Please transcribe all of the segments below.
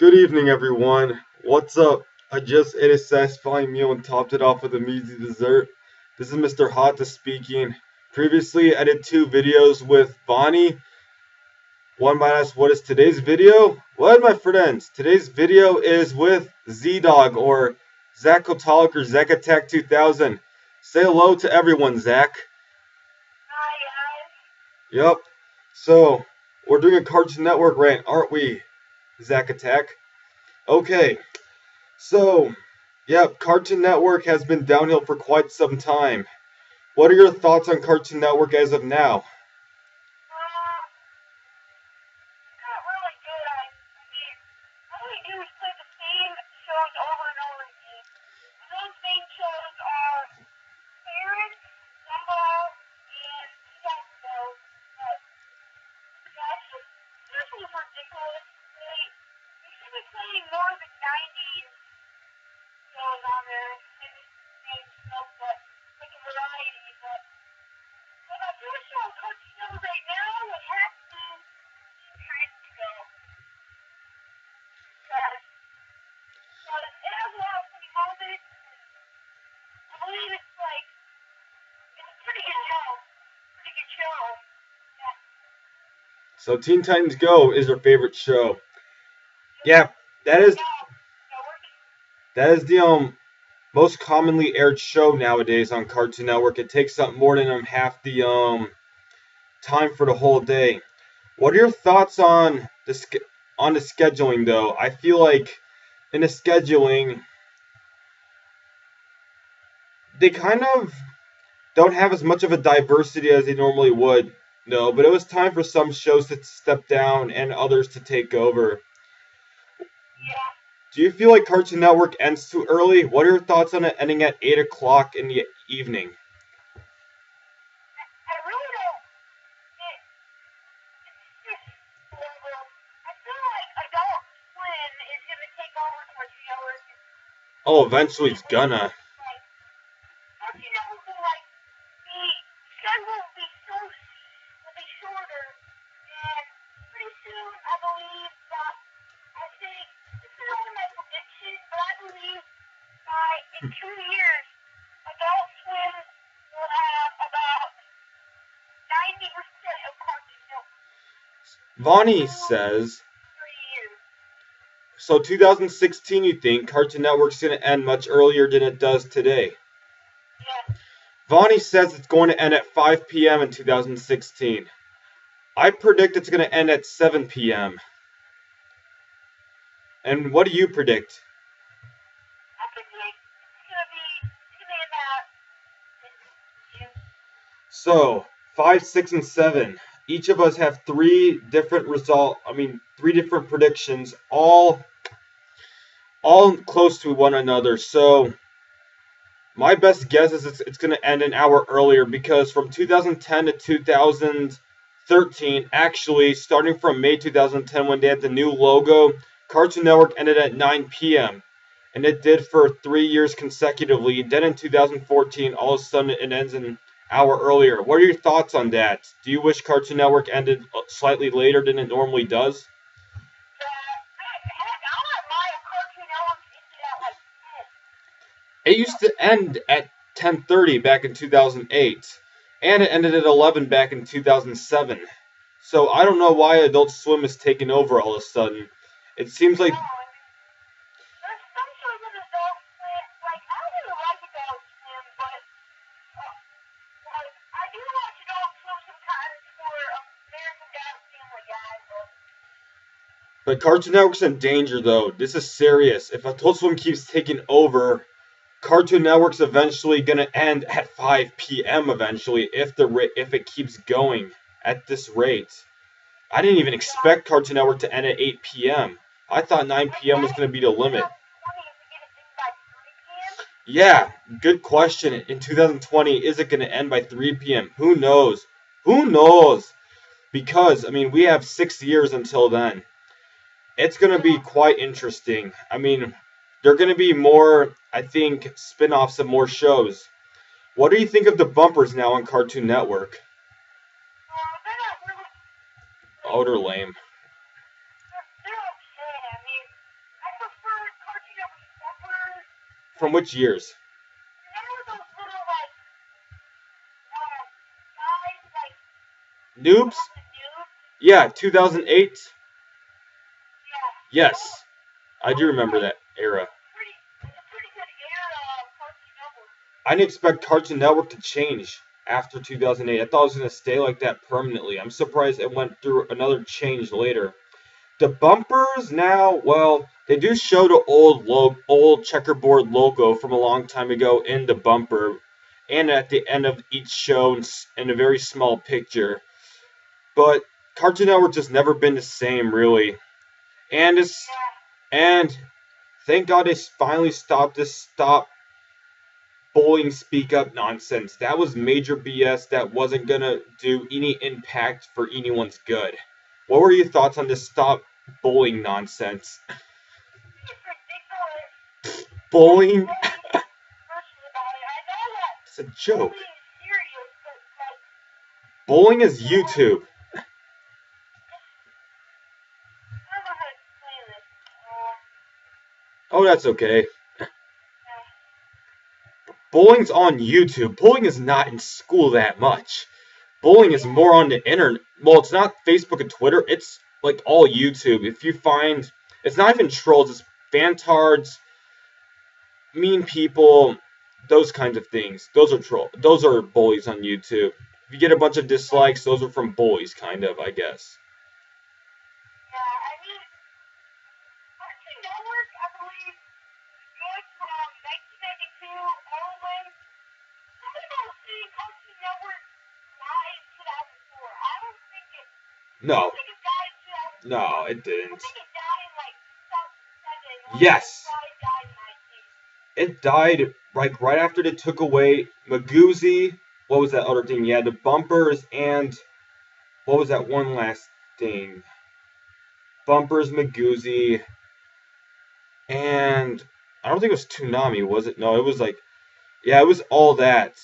Good evening, everyone. What's up? I just ate a satisfying meal and topped it off with a measly dessert. This is Mr. Hotta speaking. Previously, I did two videos with Bonnie. One might ask, what is today's video? Well, my friends, today's video is with Z-Dog or Zack Kotalik or Zackattack1001. Say hello to everyone, Zach. Hi, Yep. So, we're doing a Cartoon Network rant, aren't we, Zack Attack? Okay. So, yep, Cartoon Network has been downhill for quite some time. What are your thoughts on Cartoon Network as of now? not really good. I mean, all we do is play the same shows over and over again. And those same shows are Parents, Gumball, and Sesco. But this was ridiculous. They should be playing more of the 90s shows on there and same stuff, but like a variety. But if I do a show on Cartoon Network right now, it would have to be Time to Go. But it has a lot of funny moments. I believe it's a pretty good show. Pretty good show. Yeah. So, Teen Titans Go is your favorite show. Yeah, that is the most commonly aired show nowadays on Cartoon Network. It takes up more than half the time for the whole day. What are your thoughts on the scheduling though? I feel like in the scheduling they kind of don't have as much of a diversity as they normally would. No, but it was time for some shows to step down and others to take over. Yeah. Do you feel like Cartoon Network ends too early? What are your thoughts on it ending at 8 o'clock in the evening? I really don't. It's horrible. I feel like Adult Swim is gonna take over Cartoon Network. Oh, eventually it's gonna. Cartoon Network the schedule will be shorter, and pretty soon I believe that I think this is only my prediction, but I believe in 2 years Adult Swim will have about 90% of Cartoon Network. Vonnie says, 3 years. so 2016 you think Cartoon Network's gonna end much earlier than it does today? Yeah. Vonnie says it's going to end at 5 p.m. in 2016. I predict it's going to end at 7 p.m. And what do you predict? I predict it's gonna be about. So, 5, 6, and 7. Each of us have three different three different predictions, all close to one another. So, my best guess is it's going to end an hour earlier because from 2010 to 2013, actually, starting from May 2010 when they had the new logo, Cartoon Network ended at 9 p.m. And it did for 3 years consecutively. Then in 2014, all of a sudden it ends an hour earlier. What are your thoughts on that? Do you wish Cartoon Network ended slightly later than it normally does? It used to end at 10:30 back in 2008, and it ended at 11 back in 2007. So I don't know why Adult Swim is taking over all of a sudden. It seems like There's some shows in Adult Swim, I really like Adult Swim, but I do watch Adult Swim sometimes for American Dad Family Guy, but Cartoon Network's in danger though. This is serious. If Adult Swim keeps taking over, Cartoon Network's eventually gonna end at 5 p.m. eventually if it keeps going at this rate. I didn't even expect Cartoon Network to end at 8 p.m. I thought 9 p.m. was gonna be the limit. Yeah, good question. In 2020, is it gonna end by 3 p.m.? Who knows? Who knows? Because we have 6 years until then. It's gonna be quite interesting. There are gonna be more, I think, spin-offs of more shows. What do you think of the bumpers now on Cartoon Network? they're not really. Oh, they're lame. They're okay. From which years? Remember those little, like, guys, like, Noobs? the news? Yeah, 2008. Yeah. Yes, I do remember that era. It's a pretty good era of Cartoon Network. I didn't expect Cartoon Network to change after 2008. I thought it was going to stay like that permanently. I'm surprised it went through another change later. The bumpers now, well, they do show the old checkerboard logo from a long time ago in the bumper, and at the end of each show in a very small picture. But Cartoon Network just never been the same, really. And it's and thank God they finally stopped bullying speak up nonsense. That was major BS that wasn't gonna do any impact for anyone's good. What were your thoughts on this stop bullying nonsense? It's ridiculous. Bullying? Versus about it. I know that It's a joke. bullying is serious, but, like, Bullying is YouTube. I don't know how to explain this. Oh, that's okay. Bullying's on YouTube. Bullying is not in school that much. Bullying is more on the internet. Well, it's not Facebook and Twitter. It's like all YouTube. If you find, it's not even trolls. It's fantards, mean people, those kinds of things. Those are bullies on YouTube. If you get a bunch of dislikes, those are from bullies, kind of, I guess. Yeah, I mean, Cartoon Network, I believe, good from 1992 onward. Some people say Cartoon Network died in 2004. I don't think it. I No, don't think it died in 2004. no, it I didn't. think it died in like 2007. Yes. Probably died in 19. It died like right after they took away Magoozy. What was that other thing? Yeah, the bumpers and what was that one last thing? Bumpers, Magoozy, and I don't think it was Toonami, was it? No, it was like, yeah, it was all that.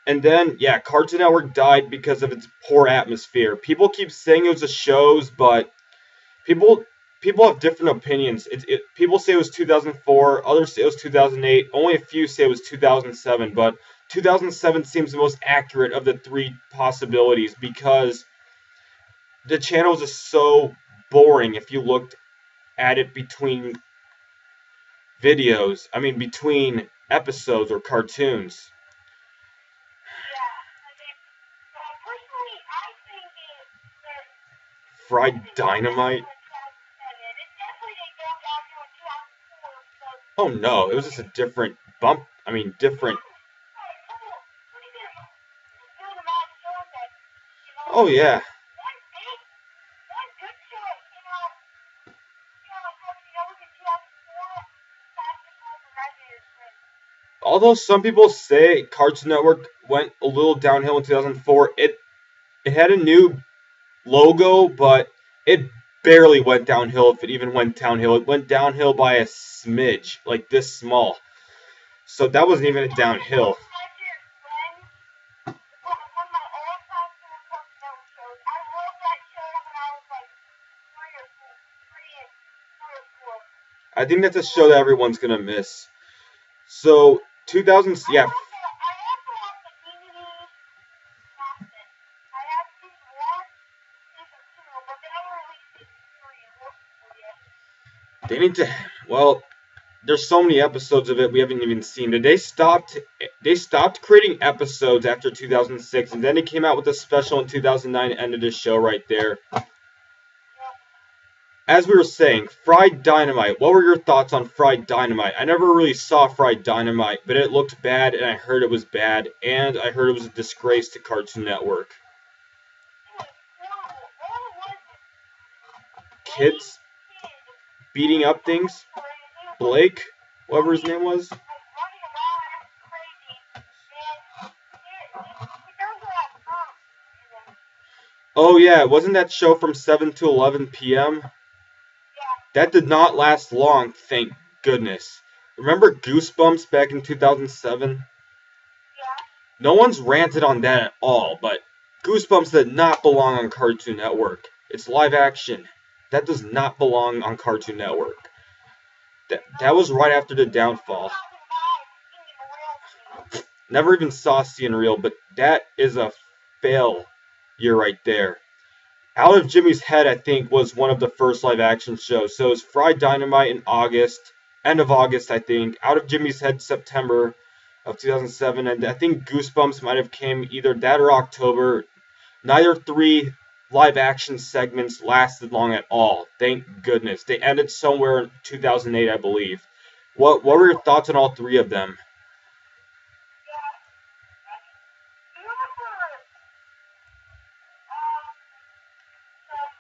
And then, yeah, Cartoon Network died because of its poor atmosphere. People keep saying it was the shows, but people people have different opinions. People say it was 2004, others say it was 2008. Only a few say it was 2007, but 2007 seems the most accurate of the three possibilities because the channel was just so boring if you looked at it between videos. I mean, between episodes or cartoons. Yeah, I mean, personally, I think that Fried Dynamite? it's definitely they go down to 2004, but Oh no, it was just a different bump. I mean, different. pretty good. Good amount of shows that, Oh yeah. one good show, like Cartoon Network in 2004, Basketball for Graduated Friends. Although some people say Cartoon Network went a little downhill in 2004, it had a new logo, but it barely went downhill if it even went downhill. It went downhill by a smidge, like this small. So that wasn't even a downhill. I think that's a show that everyone's gonna miss. So 2000, yeah. They need to. Well, there's so many episodes of it we haven't even seen. They stopped creating episodes after 2006, and then they came out with a special in 2009 and ended the show right there. As we were saying, Fried Dynamite. What were your thoughts on Fried Dynamite? I never really saw Fried Dynamite, but it looked bad, and I heard it was bad, and I heard it was a disgrace to Cartoon Network. Kids beating up things. Blake, whatever his name was. Oh yeah, wasn't that show from 7 to 11 p.m.? That did not last long, thank goodness. Remember Goosebumps back in 2007? No one's ranted on that at all, but Goosebumps did not belong on Cartoon Network. It's live action. That does not belong on Cartoon Network. That was right after the downfall. Never even saw Seeing Real, but that is a failure right there. Out of Jimmy's Head, I think, was one of the first live action shows. So it was Fried Dynamite in August, end of August, I think. Out of Jimmy's Head, September of 2007, and I think Goosebumps might have came either that or October. Neither three live action segments lasted long at all. Thank goodness. They ended somewhere in 2008, I believe. What were your thoughts on all three of them? Yeah. Do you remember um some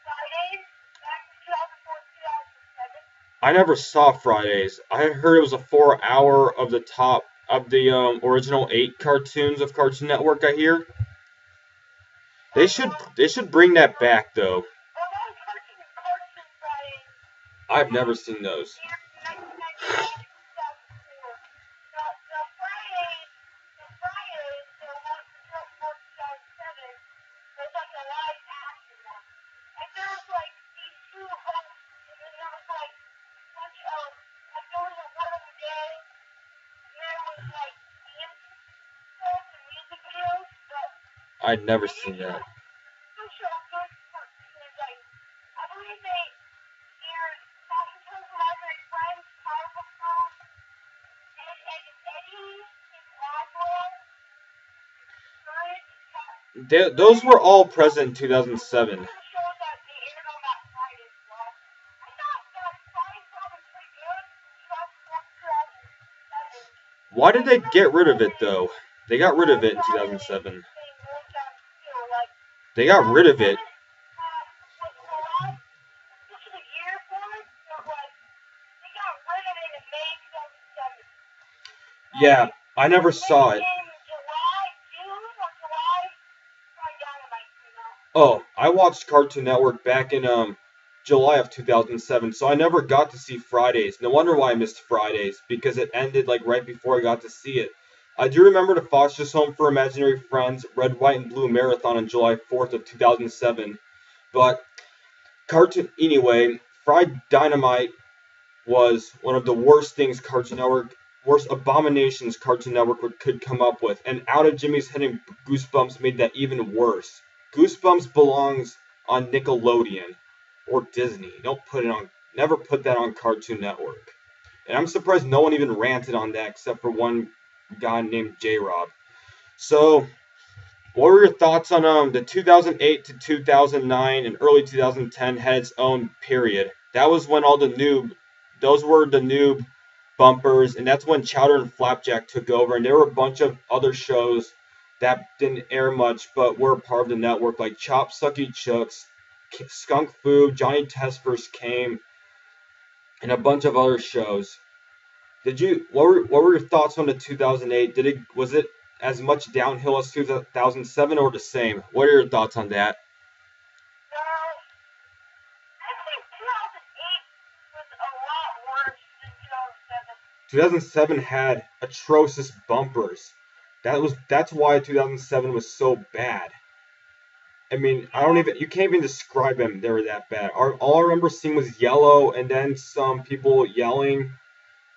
Fridays back in 2004, 2007? I never saw Fridays. I heard it was a 4 hour of the top of the original 8 cartoons of Cartoon Network. I hear they should bring that back though. One cartoon Fridays I've back never seen those. in 1995 to 2004. The Fridays, the one from 2004, 2007, was like a live action one. And there was like these two hosts, and then there was like a bunch of, like there was a word of the day, and there was like dance stuff and music videos, but I'd never they seen didn't that. show good cartoons. Like, I believe they aired Talking to Imaginary Friends, Powerpuff Girls, and Eddie and Roswell, Courage, Those were Courage. all present in Those 2007. were the shows that they aired on that Friday as well. I thought that Friday Club was pretty good. 2004, 2007. Why did But they get rid of it 2007, though? They got rid of it in Friday 2007. thing goes down too. Like, They got rid of it. 2007 was the last official year for it, but like, they got rid of it in May 2007. Like, Yeah, I never maybe saw it. in July, June or July, Friday Dynamite came out. Oh, I watched Cartoon Network back in July of 2007, so I never got to see Fridays. No wonder why I missed Fridays, because it ended like right before I got to see it. I do remember the Foster's Home for Imaginary Friends Red, White, and Blue Marathon on July 4th of 2007, but Cartoon anyway, Fried Dynamite was one of the worst things Cartoon Network, worst abominations Cartoon Network could come up with. And Out of Jimmy's Head and Goosebumps made that even worse. Goosebumps belongs on Nickelodeon or Disney. Don't put it on, never put that on Cartoon Network. And I'm surprised no one even ranted on that except for one guy named J Rob. So, what were your thoughts on the 2008 to 2009 and early 2010 had its own period? That was when all the those were the noob bumpers, and that's when Chowder and Flapjack took over. And there were a bunch of other shows that didn't air much, but were part of the network, like Chop Sucky Chooks, Skunk Fu, Johnny Test First Came, and a bunch of other shows. Did you what were your thoughts on the 2008? Was it as much downhill as 2007 or the same? What are your thoughts on that? So, I think 2008 was a lot worse than 2007. 2007 had atrocious bumpers. That's why 2007 was so bad. I mean, I don't Yeah, even you can't even describe them. They were that bad. All I remember seeing was yellow and then some people yelling,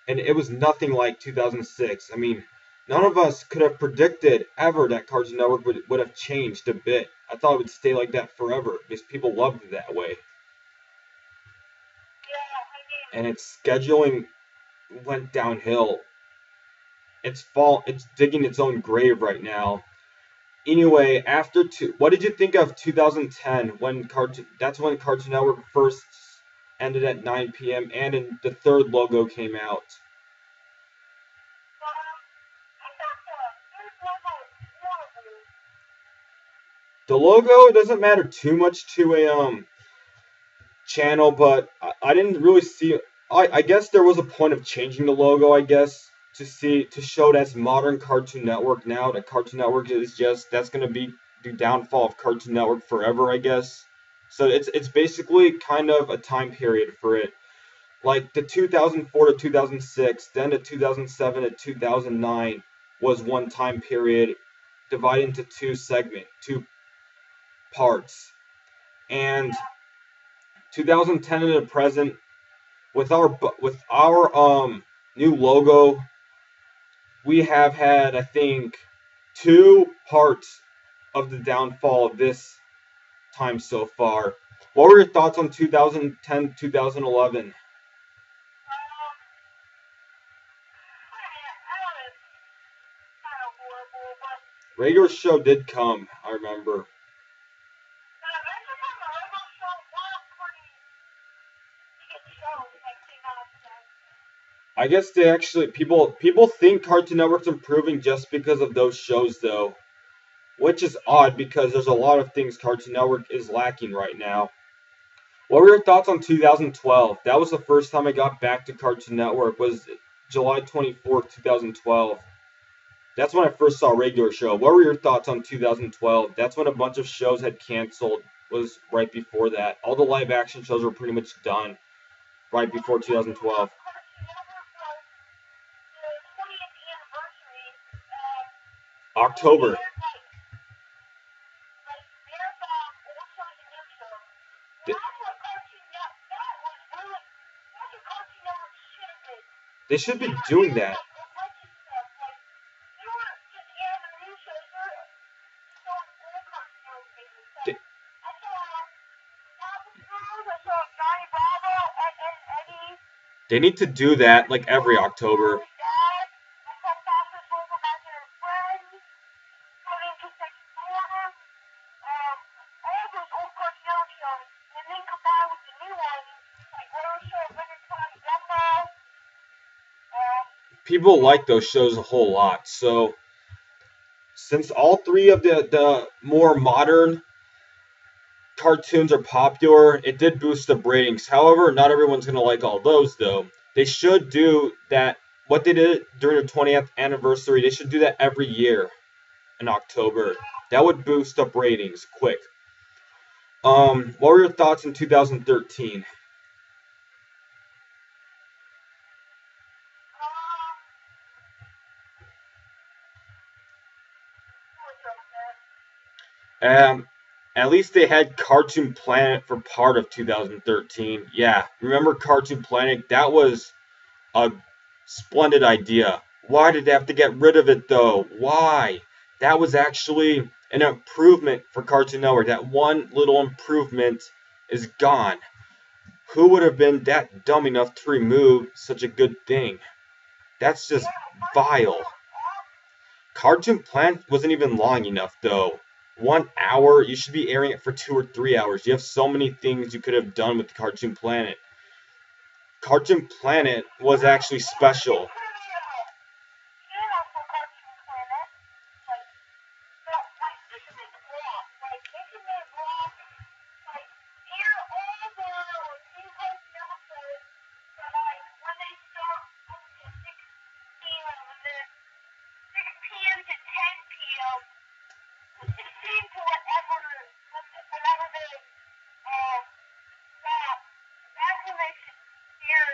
and it was nothing like 2006. I mean, none of us could have predicted ever that Cartoon Network would have changed a bit. I thought it would stay like that forever because people loved it that way. yeah, I mean, And its scheduling went downhill. It's digging its own grave right now. Anyway, what did you think of 2010 when Cartoon? That's when Cartoon Network first ended at 9 p.m. and the third logo came out. I thought the third level was horrible. The logo doesn't matter too much to a channel, but I didn't really see. I guess there was a point of changing the logo. I guess to show that's modern Cartoon Network now. That Cartoon Network is just that's gonna be the downfall of Cartoon Network forever. I guess. So it's basically kind of a time period for it, like the 2004 to 2006, then the 2007 to 2009 was one time period, divided into two parts, and Yeah, 2010 to the present with our new logo we have had, I think, 2 parts of the downfall of this time so far. What were your thoughts on 2010, 2011? Kind of horrible, but Regular show did come, I remember. that's just how the regular show was pretty good show, like came out then. I guess they actually people think Cartoon Network's improving just because of those shows though, which is odd because there's a lot of things Cartoon Network is lacking right now. What were your thoughts on 2012? That was the first time I got back to Cartoon Network. Was July 24th, 2012. That's when I first saw a regular show. What were your thoughts on 2012? That's when a bunch of shows had canceled. Was right before that. All the live action shows were pretty much done right before 2012. Cartoon Network was the 20th anniversary, and they October. aired like marathon old shows and new shows. And They, that's what Cartoon Network, that was really, that's what Cartoon Network should have been. they should They be were doing airing that. like a bunch of stuff, like they weren't just airing the new shows, they were showing old Cartoon Network things. They, Like I saw Power Girls, I saw Johnny Bravo, and Eddie. they need to do that like every October. Family Dad, I saw Fastest Home Imaginary Friends, Coming to Second Quarter, all those old Cartoon Network shows, and then combined with the new ones, like Road Show, Adventure Time, Gumball, People like those shows a whole lot. So since all three of the more modern cartoons are popular, it did boost the ratings. However, not everyone's gonna like all those though. They should do that. What they did during the 20th anniversary, they should do that every year in October. That would boost up ratings quick. What were your thoughts in 2013? what's up there? Um, at least they had Cartoon Planet for part of 2013. Yeah, remember Cartoon Planet? That was a splendid idea. Why did they have to get rid of it though? Why? That was actually an improvement for Cartoon Network. That one little improvement is gone. Who would have been that dumb enough to remove such a good thing? That's just Yeah, Cartoon vile. Network, Cartoon Planet wasn't even long enough though. 1 hour, you should be airing it for 2 or 3 hours. You have so many things you could have done with Cartoon Planet. Cartoon Planet was actually they special. could have made a channel for Cartoon Planet, like, like, this is a vlog, like, they could make vlogs, like, air all the new Cartoon episodes, but, like, when they start up to 6 p.m., and then 6 p.m. to 10 p.m., 6 p.m. to whenever they, stop, that's when they should air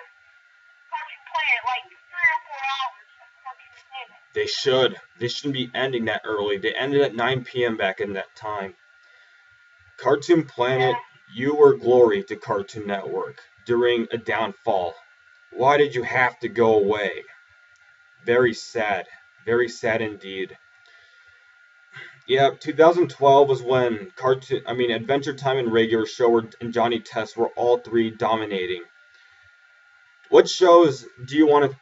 Cartoon Planet, like 3 or 4 hours of Cartoon Planet. They should. They shouldn't be ending that early. They ended at 9 p.m. back in that time. Cartoon Planet, Yeah, you were glory to Cartoon Network during a downfall. Why did you have to go away? Very sad. Very sad indeed. Yeah, 2012 was when Adventure Time and Regular Show and Johnny Test were all three dominating. What shows do you want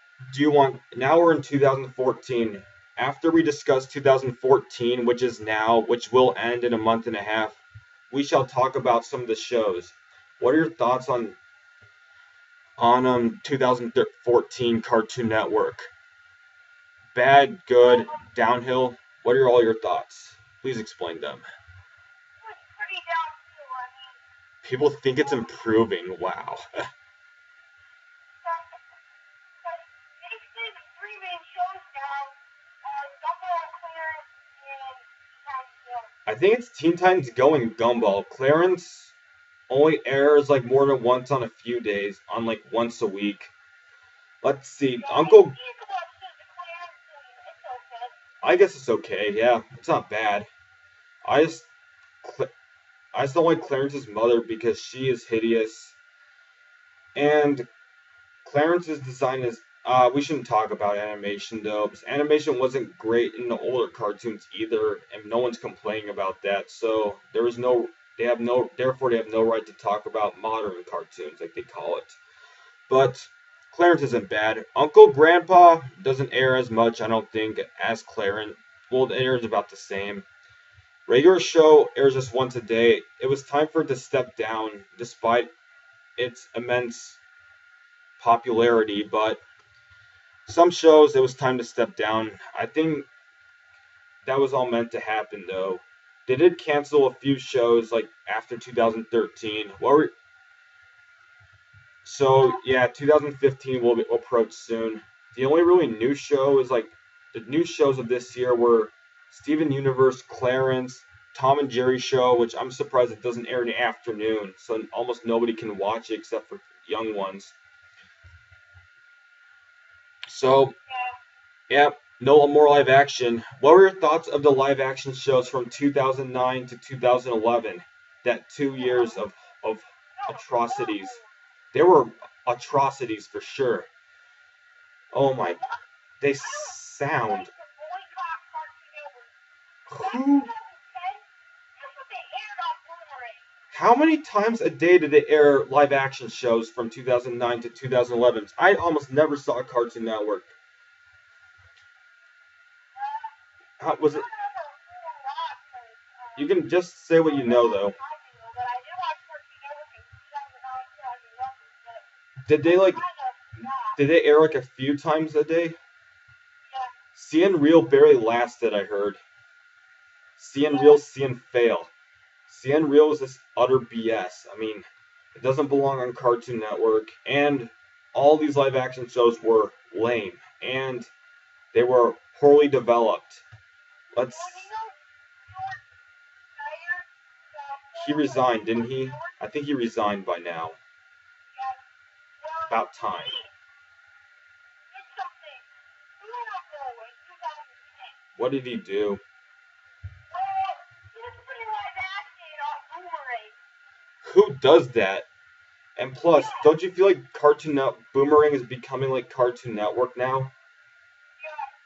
now we're in 2014. After we discuss 2014, which is now, which will end in a month and a half, we shall talk about some of the shows. What are your thoughts on 2014 Cartoon Network? Bad, good, downhill? What are all your thoughts? Please explain them. it was pretty downhill, I mean, People think it's so, improving. Wow. basically the three main shows now are Gumball, Clarence, and Tiny Go. I think it's Teen Titans Go and Gumball. Clarence only airs like more than once on a few days, on like once a week. Let's see. Yeah, I've Uncle, seen a couple episodes of Clarence, and it's okay. I guess it's okay. Yeah, it's not bad. I just, I just don't like Clarence's mother because she is hideous, and Clarence's design is We shouldn't talk about animation though, because animation wasn't great in the older cartoons either, and no one's complaining about that. So there is no, therefore they have no right to talk about modern cartoons, like they call it. But Clarence isn't bad. Uncle Grandpa doesn't air as much, I don't think, as Clarence. Well, it airs about the same. Regular show airs just once a day. It was time for it to step down, despite its immense popularity, but some shows it was time to step down. I think that was all meant to happen though. They did cancel a few shows like after 2013. So yeah, 2015 will approach soon. The only really new show is like the new shows of this year were Steven Universe, Clarence, Tom and Jerry show, which I'm surprised it doesn't air in the afternoon, so almost nobody can watch it except for young ones. So yeah, no more live action. What were your thoughts of the live action shows from 2009 to 2011? That 2 years of atrocities. There were atrocities for sure. Oh my, they sound. Who? How many times a day did they air live action shows from 2009 to 2011? I almost never saw a Cartoon Network. How was it? You can just say what you know, though. Did they like? Did they air like a few times a day? Seeing Real barely lasted, I heard. Seeing Real, seeing Fail. Seeing Real is this utter BS. I mean, it doesn't belong on Cartoon Network, and all these live action shows were lame, and they were poorly developed. Let's. He resigned, didn't he? I think he resigned by now. About time. What did he do? Who does that? And plus, don't you feel like Boomerang is becoming like Cartoon Network now?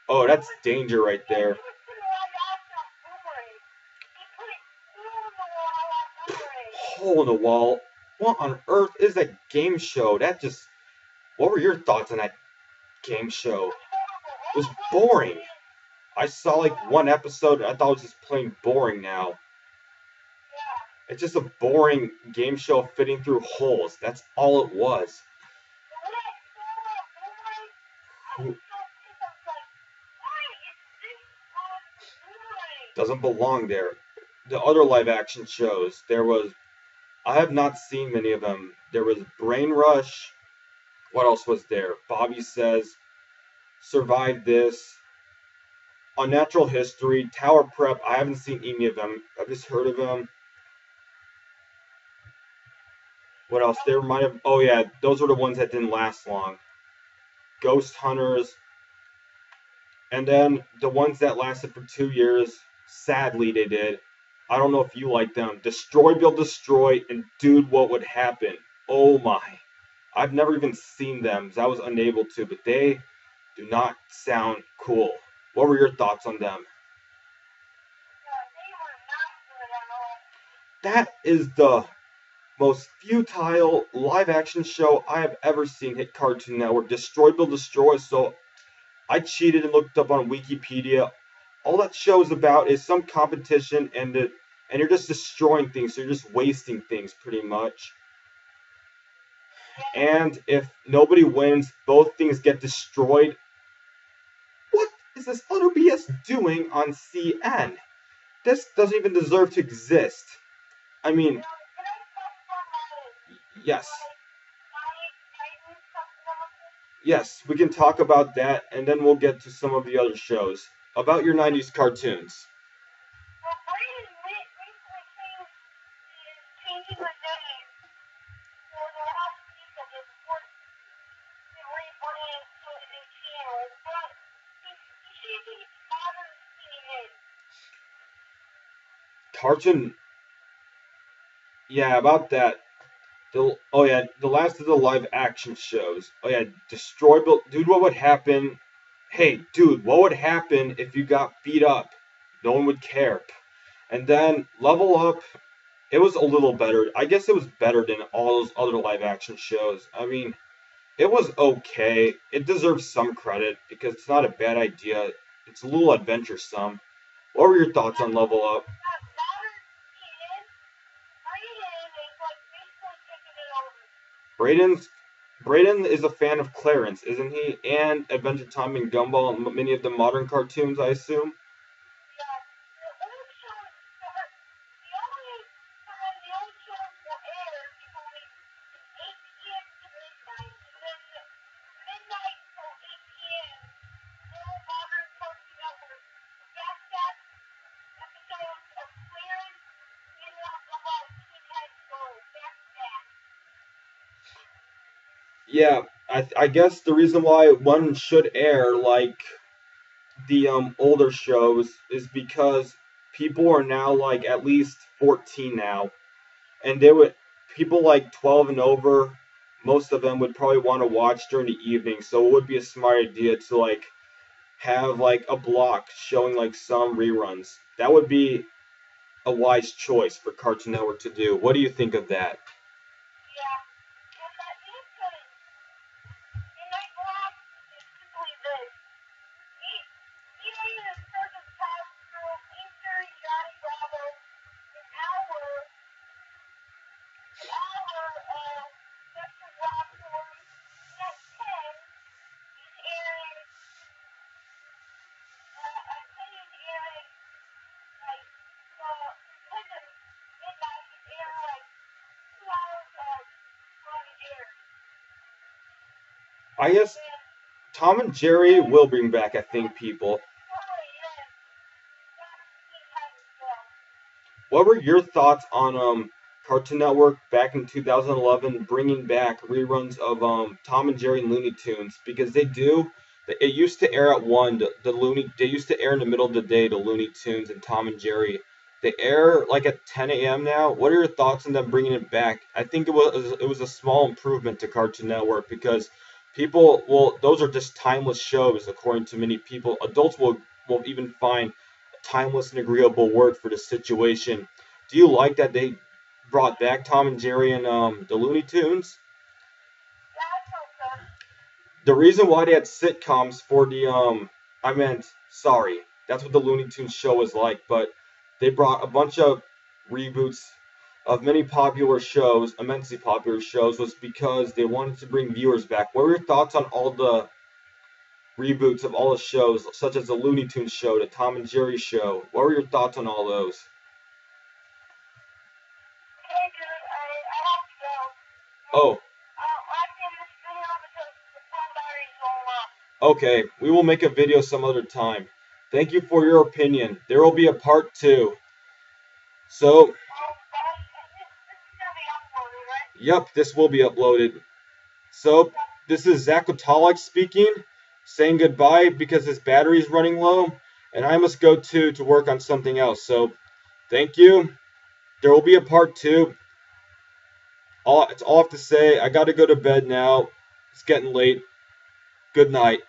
Oh, that's danger right there. Hole in the wall. What on earth is that game show? That just. What were your thoughts on that game show? It was boring. I saw like one episode and I thought it was just plain boring now. It's just a boring game show fitting through holes. That's all it was. Doesn't belong there. The other live action shows, I have not seen many of them. There was Brain Rush. What else was there? Bobby Says, Survive This, Unnatural History, Tower Prep. I haven't seen any of them. I've just heard of them. What else? There might have. Oh yeah, those were the ones that didn't last long. Ghost Hunters, and then the ones that lasted for 2 years. Sadly, they did. I don't know if you like them. Destroy, Build, Destroy, and Dude, What Would Happen? Oh my! I've never even seen them, because I was unable to. But they do not sound cool. What were your thoughts on them? That is the most futile live action show I have ever seen hit Cartoon Network. Destroy, Build, Destroy. So I cheated and looked up on Wikipedia. All that show is about is some competition, and you're just destroying things. So you're just wasting things, pretty much. And if nobody wins, both things get destroyed. What is this utter BS doing on CN? This doesn't even deserve to exist. I mean, yes. Yes, we can talk about that, and then we'll get to some of the other shows. About your 90s cartoons. Cartoon. Yeah, about that. Oh yeah, the last of the live action shows. Oh yeah, destroy dude. What would happen? Hey, dude, what would happen if you got beat up? No one would care. And then Level Up, it was a little better. I guess it was better than all those other live action shows. I mean, it was okay. It deserves some credit because it's not a bad idea. It's a little adventuresome. What were your thoughts on Level Up? modern kid, Brayden is like basically taking it over. Braden's Braden is a fan of Clarence, isn't he? And Adventure Time and Gumball and many of the modern cartoons, I assume. Yeah, the old shows, the only time the old shows will air is only 8 p.m. to midnight, and then midnight till 8 p.m. No modern Cartoon Network. That episodes of Clarence and the Hall Teen Head Go. That's that. Yeah, I guess the reason why one should air like the older shows is because people are now like at least 14 now, and they would people like 12 and over. Most of them would probably want to watch during the evening, so it would be a smart idea to like have like a block showing like some reruns. That would be a wise choice for Cartoon Network to do. What do you think of that? Yeah. And that is good. And that block is simply this. He is certain time through Eastern Johnny Bravo, an hour, Dexter Rock Story, and at 10, he's airing, I think he's airing, like, because of midnight, he's airing, like, 2 hours of private air. I guess And Tom and Jerry will bring back, I think, people. probably is, that's Teen Head as well. What were your thoughts on Cartoon Network back in 2011 bringing back reruns of Tom and Jerry and Looney Tunes because they do. It used to air at one. The Looney they used to air in the middle of the day. The Looney Tunes and Tom and Jerry. They air like at 10 a.m. now. What are your thoughts on them bringing it back? I think it was a small improvement to Cartoon Network because people well those are just timeless shows according to many people. Adults will even find timeless and agreeable word for the situation. Do you like that they brought back Tom and Jerry and the Looney Tunes? That's okay. The reason why they had sitcoms for the I meant sorry, that's what the Looney Tunes show was like, but they brought a bunch of reboots of many popular shows, immensely popular shows, was because they wanted to bring viewers back. What were your thoughts on all the reboots of all the shows, such as the Looney Tunes show, the Tom and Jerry show? What were your thoughts on all those? Hey, dude, I have to go. Oh, I'll end this video because the phone battery's going low. okay, we will make a video some other time. Thank you for your opinion. There will be a part two. So, This is gonna be uploaded, right? yep, this will be uploaded. So, this is Zack Kotalik speaking, saying goodbye because his battery is running low, and I must go to work on something else. So, thank you. There will be a part two. It's all I have to say. I got to go to bed now. It's getting late. Good night.